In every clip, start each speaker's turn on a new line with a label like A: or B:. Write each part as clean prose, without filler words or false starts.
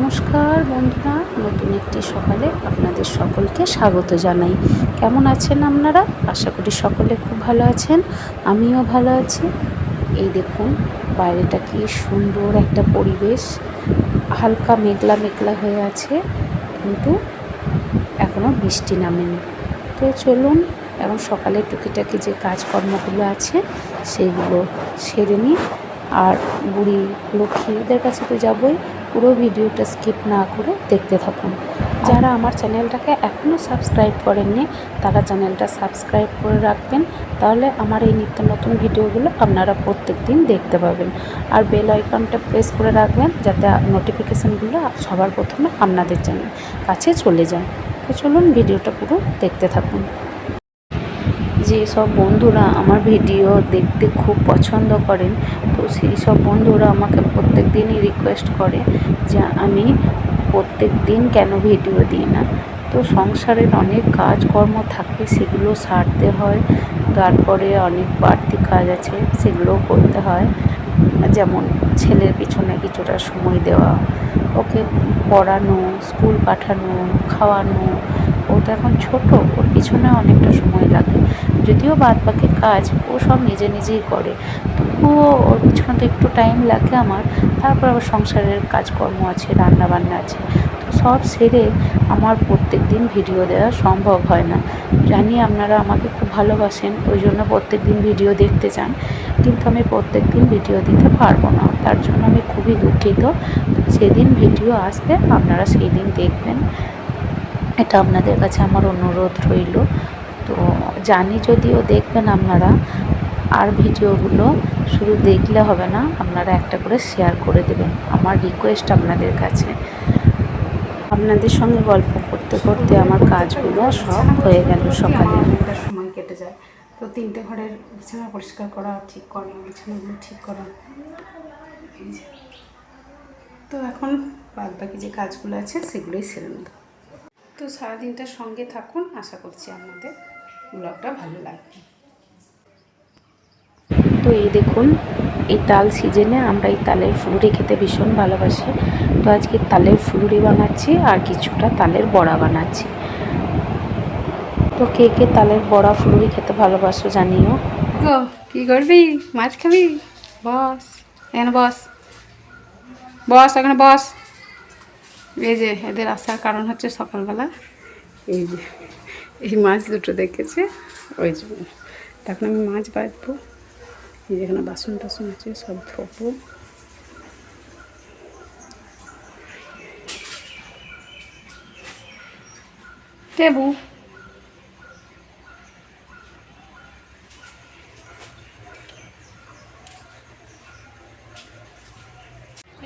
A: নমস্কার বন্ধুরা, নতুন একটি সকালে আপনাদের সকলকে স্বাগত জানাই। কেমন আছেন আপনারা? আশা করি সকলে খুব ভালো আছেন, আমিও ভালো আছি। এই দেখুন বাইরেটা কি সুন্দর একটা পরিবেশ, হালকা মেঘলা মেঘলা হয়ে আছে, কিন্তু এখনও বৃষ্টি নামেনি। তো চলুন এখন সকালে টুকিটাকি যে কাজকর্মগুলো আছে সেইগুলো সেরে নিই। আর বুড়ি লক্ষ্মীদের কাছে তো যাবই, পুরো ভিডিওটা স্কিপ না করে দেখতে থাকুন। যারা আমার চ্যানেলটাকে এখনও সাবস্ক্রাইব করেননি তারা চ্যানেলটা সাবস্ক্রাইব করে রাখবেন, তাহলে আমার এই নিত্য নতুন ভিডিওগুলো আপনারা প্রত্যেক দিন দেখতে পাবেন। আর বেল আইকনটা প্রেস করে রাখবেন যাতে নোটিফিকেশানগুলো সবার প্রথমে আপনাদের কাছে চলে যায়। তো চলুন ভিডিওটা পুরো দেখতে থাকুন। যে সব বন্ধুরা আমার ভিডিও দেখতে খুব পছন্দ করেন, তো সেই সব বন্ধুরা আমাকে প্রত্যেক দিনই রিকোয়েস্ট করে যে আমি প্রত্যেক দিন কেন ভিডিও দিই না। তো সংসারের অনেক কাজকর্ম থাকে, সেগুলো সারতে হয়, তারপরে অনেক বাড়তি কাজ আছে সেগুলোও করতে হয়। যেমন ছেলের পিছনে কিছুটা সময় দেওয়া, ওকে পড়ানো, স্কুল পাঠানো, খাওয়ানো। ও তো এখন ছোটো, ওর পিছনে অনেকটা সময় লাগে। যদিও বাদ বাকি কাজ ও সব নিজে নিজেই করে, তবুও ওর পিছনে তো একটু টাইম লাগে আমার। তারপর আবার সংসারের কাজকর্ম আছে, রান্নাবান্না আছে, তো সব সেরে আমার প্রত্যেক দিন ভিডিও দেওয়া সম্ভব হয় না। জানি আপনারা আমাকে খুব ভালোবাসেন, ওই জন্য প্রত্যেক দিন ভিডিও দেখতে চান, কিন্তু আমি প্রত্যেক দিন ভিডিও দিতে পারবো না, তার জন্য আমি খুবই দুঃখিত। যেদিন ভিডিও আসবে আপনারা সেই দিন দেখবেন, এটা আপনাদের কাছে আমার অনুরোধ রইল। তো জানি যদিও দেখবেন আপনারা, আর ভিডিওগুলো শুধু দেখলে হবে না, আপনারা একটা করে শেয়ার করে দেবেন, আমার রিকোয়েস্ট আপনাদের কাছে। আপনাদের সঙ্গে গল্প করতে করতে আমার কাজগুলো সব হয়ে গেল সকালে। অনেকটা সময় কেটে যায়। তো 3টে ঘরের বিছানা পরিষ্কার করা, ঠিক করা, বিছানাগুলো ঠিক করা, এই যে। তো এখন বাদ বাকি যে কাজগুলো আছে সেগুলোই সেরে নেব। তো সারাদিনটার সঙ্গে থাকুন, আশা করছি আপনাদের ব্লগটা ভালো লাগবে। তো এই দেখুন, এই তাল সিজনে আমরা এই তালের ফুলুরি খেতে ভীষণ ভালোবাসি। তো আজকে তালের ফুলুরি বানাচ্ছি আর কিছুটা তালের বড়া বানাচ্ছি। তো কে কে তালের বড়া ফুলুরি খেতে ভালোবাসো জানিও। গো কী করবি? মাছ খাবি? বস এখানে, বস বস এখানে বস। এই যে এদের আসার কারণ হচ্ছে সকালবেলা এই যে এই মাছ দুটো দেখেছে, ওই জন্য তখন আমি মাছ বাঁধবো। এই যেখানে বাসন টাসন আছে সব ধোবো। দেবু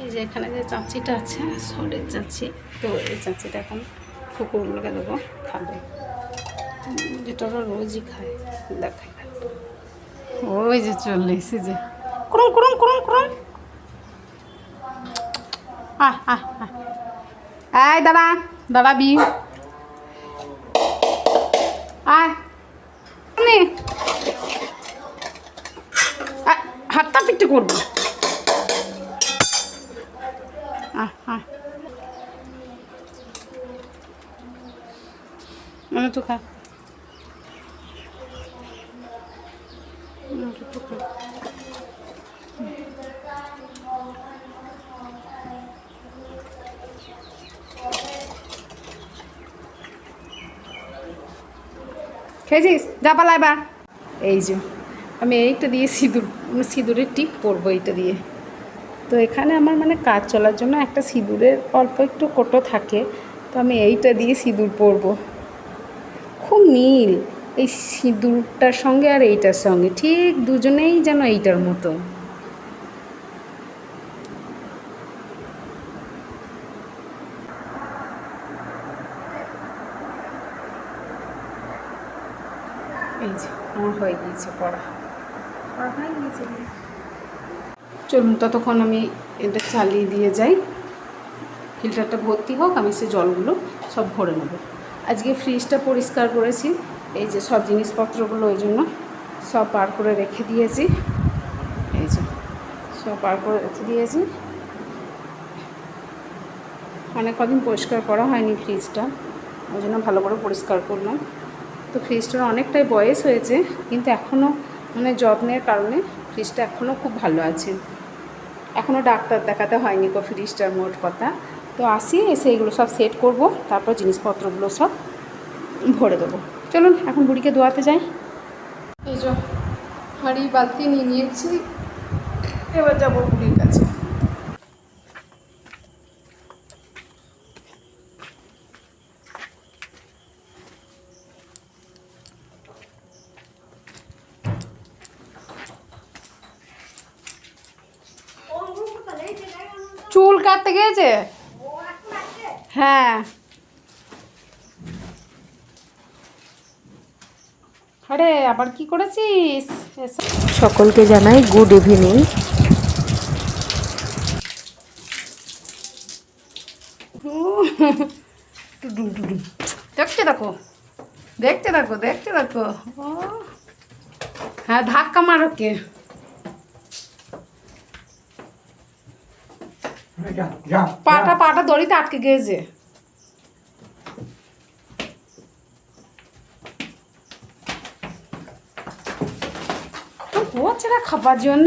A: এই যে এখানে যে চাঁচিটা আছে সরের চাঁচি, তো এই চাঁচিটা এখন কুকুরগুলোকে দেবো, খাবে, যেটা ওরা রোজই খায়। দেখাই ওই যে চলে এসে যে কুরুম কুরুম কুরুম কুরুম। আহ আহ আহ, এই দাঁড়া দাঁড়াবি, আয় নে, হাতটা পিট্টু করবো। আহ আহ তো খা, খেয়েছিস? যা পালা এবার। এই যে আমি এইটা দিয়ে সিঁদুরের টিপ পরবো এইটা দিয়ে। তো এখানে আমার মানে কাজ চলার জন্য একটা সিঁদুরের অল্প একটু কোটো থাকে, তো আমি এইটা দিয়ে সিঁদুর পরবো। খুব মিল এই সিঁদুরটার সঙ্গে আর এইটার সঙ্গে, ঠিক দুজনেই যেন এইটার মতো। এই যে আমার হয়ে গিয়েছে পড়া হয়ে গিয়েছে। চলুন ততক্ষণ আমি এটা চালিয়ে দিয়ে যাই, ফিল্টারটা ভর্তি হোক, আমি সে জলগুলো সব ভরে নেব। আজকে ফ্রিজটা পরিষ্কার করেছি, এই যে সব জিনিসপত্রগুলো ওই জন্য সব পার করে রেখে দিয়েছি। এই যে সব পার করে রেখে দিয়েছি। অনেক কদিন পরিষ্কার করা হয়নি ফ্রিজটা, ওই জন্য ভালো করে পরিষ্কার করলাম। তো ফ্রিজটার অনেকটাই বয়স হয়েছে, কিন্তু এখনও মানে যত্নের কারণে ফ্রিজটা এখনও খুব ভালো আছে। এখনও ডাক্তার দেখাতে হয়নি গো ফ্রিজটার, মোট কথা। তো আসি, এসে এগুলো সব সেট করব, তারপর জিনিসপত্রগুলো সব ভরে দেবো। চলুন এখন বুড়িকে ধোয়াতে যাই। এই যে হাঁড়ি বালতি নিয়ে নিয়েছি, এবার যাবো বুড়ির কাছে। চুল কাটতে গিয়েছে? হ্যাঁ। আরে আবার কি করেছিস? সকলকে জানাই গুড ইভিনিং। দেখতে দেখো, দেখতে দেখো, দেখতে দেখো। হ্যাঁ, ধাক্কা মারো কে? পাটা দড়িতে আটকে গিয়েছে। হচ্ছে না খাবার জন্য।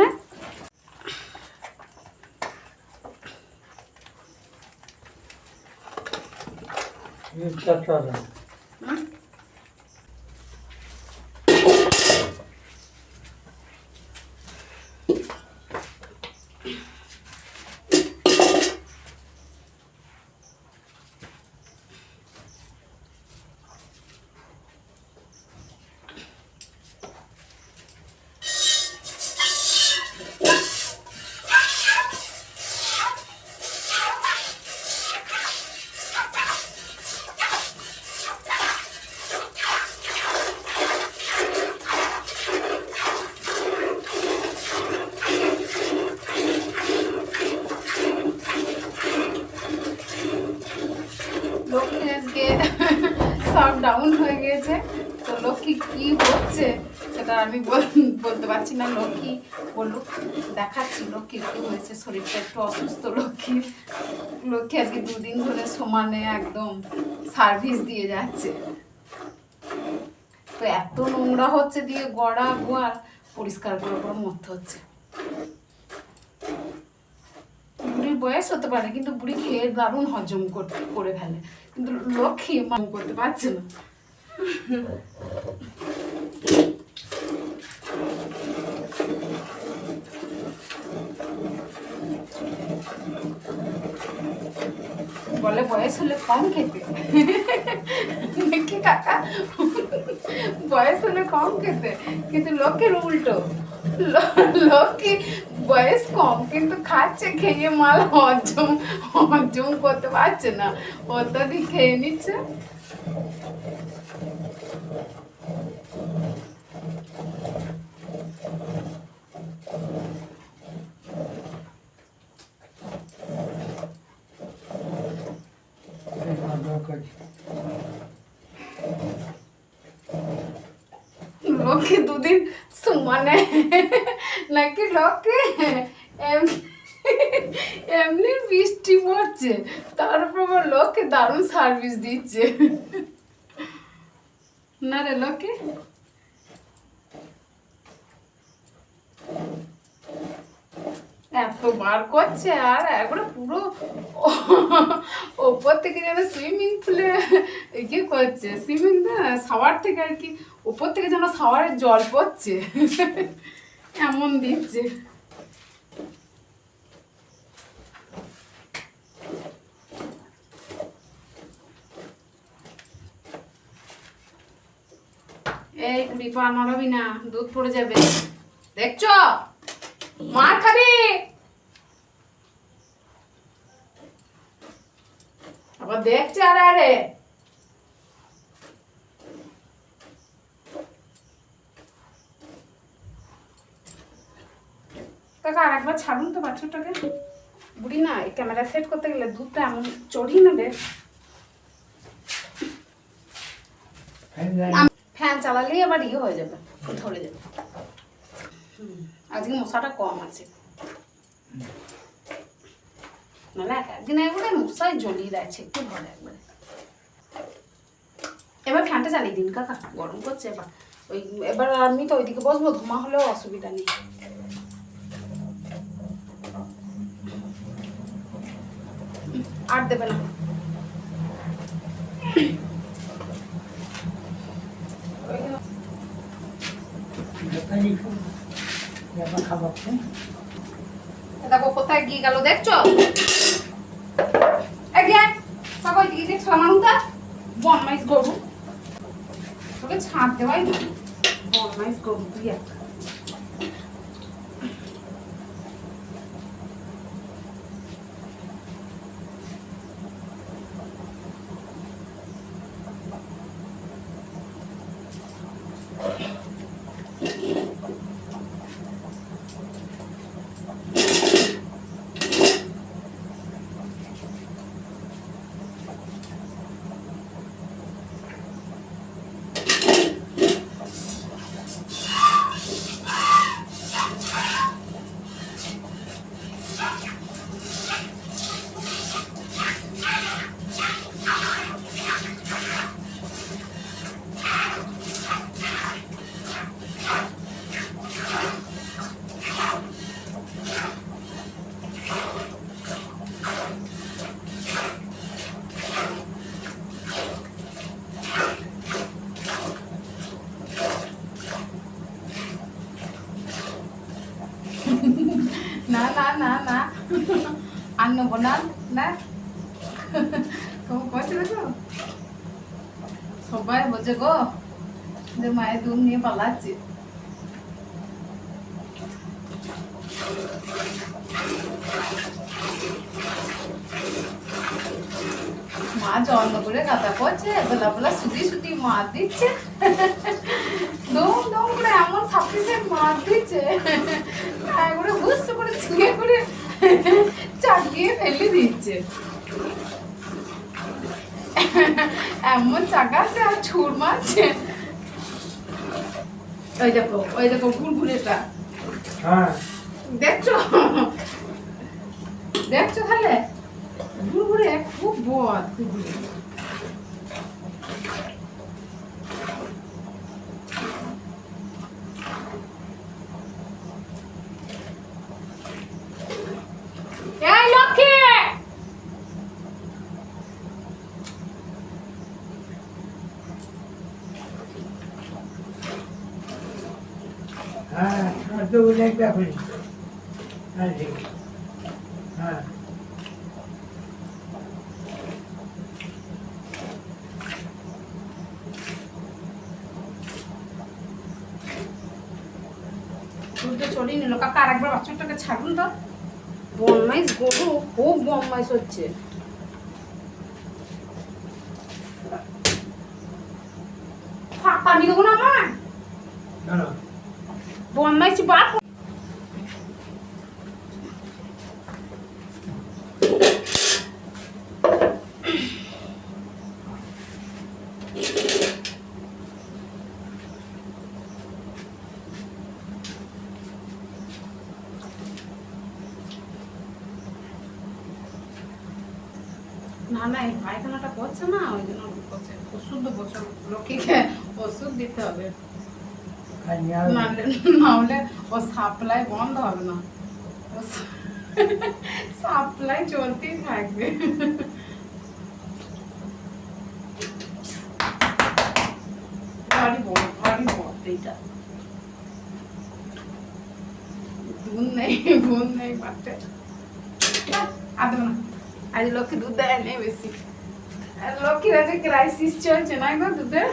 A: লক্ষ্মী আজকে সব ডাউন হয়ে গিয়েছে। তো লক্ষ্মী কি হচ্ছে সেটা আমি বলতে পারছি না। লক্ষ্মী বললো, দেখাচ্ছি লক্ষ্মীর কী হয়েছে, শরীরটা একটু অসুস্থ লক্ষ্মীর। লক্ষ্মী আজকে 2 দিন ধরে সমানে একদম সার্ভিস দিয়ে যাচ্ছে। তো এত নোংরা হচ্ছে, দিয়ে গড়া গোয়াল পরিষ্কার করে করে মরতে হচ্ছে। বুড়ির বয়স হতে পারে, কিন্তু বুড়ি খেয়ে দারুণ হজম করে ফেলে, কিন্তু লক্ষ্মী মান করতে পারছে না। বলে বয়স হলে কম খেতে, কি কাকা বয়স হলে কম খেতে, কিন্তু লক্ষ্মীর উল্টো। লক্ষ্মী বয়স কম কিন্তু খাচ্ছে, খেয়ে মাল হজম করতে পারছে না, অত্যাধিক খেয়ে নিচ্ছে। লক্ষ্মী 2 দিন সমানে নাকি লক্ষ্মী এমনি বৃষ্টি পড়ছে, তারপর আবার লক্ষ্মী দারুণ সার্ভিস দিচ্ছে না রে লক্ষ্মী? এত বার করছে, আর একবারে পুরো ওপর থেকে যেন সুইমিং পুলে ইয়ে করছে, সুইমিং না শাওয়ার থেকে আর কি, ওপর থেকে যেন শাওয়ারের জল পড়ছে এমন দিচ্ছে। এই কুড়ি পা নড়াবি না, দুধ পড়ে যাবে, দেখছো? মার খাবি আবার, দেখছে আরে আরে। কাকা আর একবার ছাড়ুন তো বাছুরটাকে। বুড়ি না এই ক্যামেরা সেট করতে গেলে দুধটা এমন চড়িয়ে নেবে। ফ্যান চালালেই আবার ইয়ে হয়ে যাবে, ধরে যাবে। আজকে মশাটা কম আছে, নাহলে একদিন একবারে মশাই জ্বলিয়ে দিচ্ছে একটু ঘরে একবারে। এবার ফ্যানটা চালিয়ে দিন কাকা, গরম করছে। এবার আমি তো ওইদিকে বসবো, ধোঁয়া হলেও অসুবিধা নেই। আর দেবে না। দেখো কোথায় গিয়ে গেল দেখছো? দেখছিলাম মানুষটা বনমাইশ গরু, তোকে ছাড় দেওয়াই না। বনমাইশ গরু তুই একটা। না না না না আর নেবো না। না কইছিল তো সবাই বোঝে গো যে মায়ের দুধ নিয়ে পালাচ্ছে। মা জন্ম করে কাদা করছে, বেলা বেলা সুদি সুদি মার দিচ্ছে, দম দম করে এমন সাফিসিয়েন্ট মার দিচ্ছে, একবারে বুঝতে করে ছিঁড়ে করে চাকিয়ে ফেলে দিচ্ছে। এমন চাকাচ্ছে আর ছুর মারছে। ওই দেখো ঘুরঘুরেটা দেখছো? দেখছো তাহলে ঘুরঘুরে খুব বদ ঘুরঘুরে।
B: হ্যাঁ
A: চলিয়ে নিল কাকা। আর একবার বাচ্চাটাকে ছাড়ুন তো, বনমাইশ গরু খুব বনমাইশ হচ্ছে। পানি দেবো না আমার বনমাইশ বাপ। না না এই পায়খানাটা করছে না, ওই জন্য করছে। ওষুধ দেবো, লক্ষ্মীকে ওষুধ দিতে হবে, নাহলে ও সাপ্লাই বন্ধ হবে না, সাপ্লাই চলতেই থাকবে। ভারী বড় এইটা। গুণ নেই বাড়তে। আদৌ না আজ লক্ষ্মী দুধ দেয় নেই বেশি, লক্ষ্মীর আজ ক্রাইসিস চলছে না গো দুধের।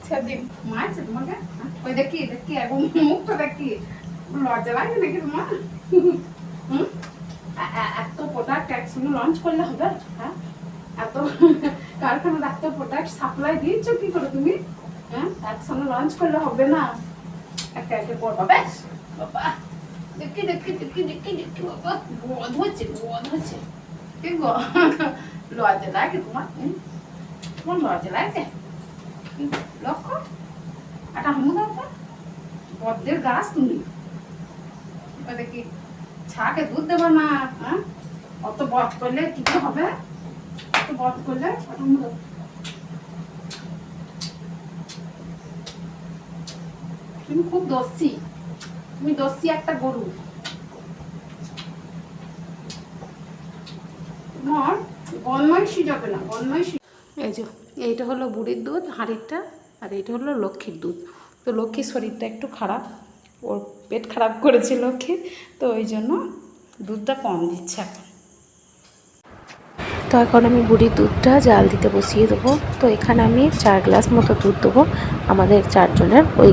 A: সেদিন মারছে তোমাকে, ওই দেখি এবং মুখটা দেখি লজ্জা লাগছে নাকি তোমার? এত প্রোডাক্ট একসঙ্গে লঞ্চ করলে হবে? হ্যাঁ, এত কারখানার এত প্রোডাক্ট সাপ্লাই দিচ্ছ কি করে তুমি? হ্যাঁ, একসঙ্গে লঞ্চ করলে হবে না, একটা একটা করবা। বেশ বাবা, দেখি বাবা, বধ হচ্ছে কি গো? লজ্জা লাগে তোমার? তোমার লজ্জা লাগে? লক্ষ্য একটা হামু দাও তো, বদ্ধের গাছ তুমি। দেখি ছাকে দুধ দেবা না, হ্যাঁ অত বধ করলে কি করে হবে? অত বধ করলে তুমি খুব দোষী, তুমি দোষী একটা গরু। তোমার বদমাইশি যাবে না, বদমাইশি। এই যে এইটা হলো বুড়ির দুধ হাঁড়িটা, আর এইটা হলো লক্ষ্মীর দুধ। তো লক্ষ্মীর শরীরটা একটু খারাপ, ওর পেট খারাপ করেছে লক্ষ্মী, তো ওই জন্য দুধটা কম দিচ্ছে এখন। তো এখন আমি বুড়ির দুধটা জাল দিতে বসিয়ে দেবো। তো এখানে আমি 4 গ্লাস মতো দুধ দেবো, আমাদের 4 জনের ওই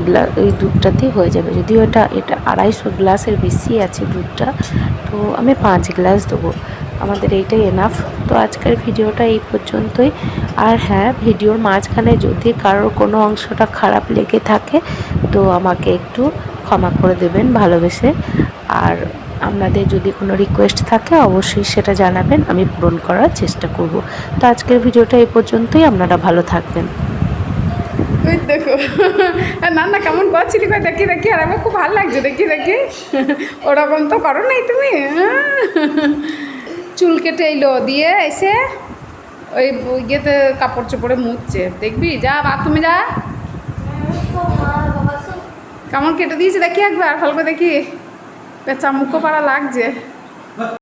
A: দুধটাতেই হয়ে যাবে। যদিও এটা 250 গ্লাসের বেশি আছে দুধটা, তো আমি 5 গ্লাস দেবো, আমাদের এইটাই এনাফ। তো আজকের ভিডিওটা এই পর্যন্তই। আর হ্যাঁ, ভিডিওর মাঝখানে যদি কারোর কোনো অংশটা খারাপ লেগে থাকে তো আমাকে একটু ক্ষমা করে দেবেন ভালোবেসে। আর আপনাদের যদি কোনো রিকোয়েস্ট থাকে অবশ্যই সেটা জানাবেন, আমি পূরণ করার চেষ্টা করব। তো আজকের ভিডিওটা এই পর্যন্তই, আপনারা ভালো থাকবেন। ওই দেখো না না কেমন করছিলি, কই দেখি দেখি, আর আমার খুব ভালো লাগছে দেখি দেখি। ওরকম তো করো নাই তুমি। চুল কেটে এলো দিয়ে এসে ওই ইয়েতে কাপড় চোপড়ে মুছছে, দেখবি যা বাথরুমে যা। কেমন কেটে দিয়েছে দেখি একবার ভালো করে দেখি, চামুকো পাড়া লাগছে।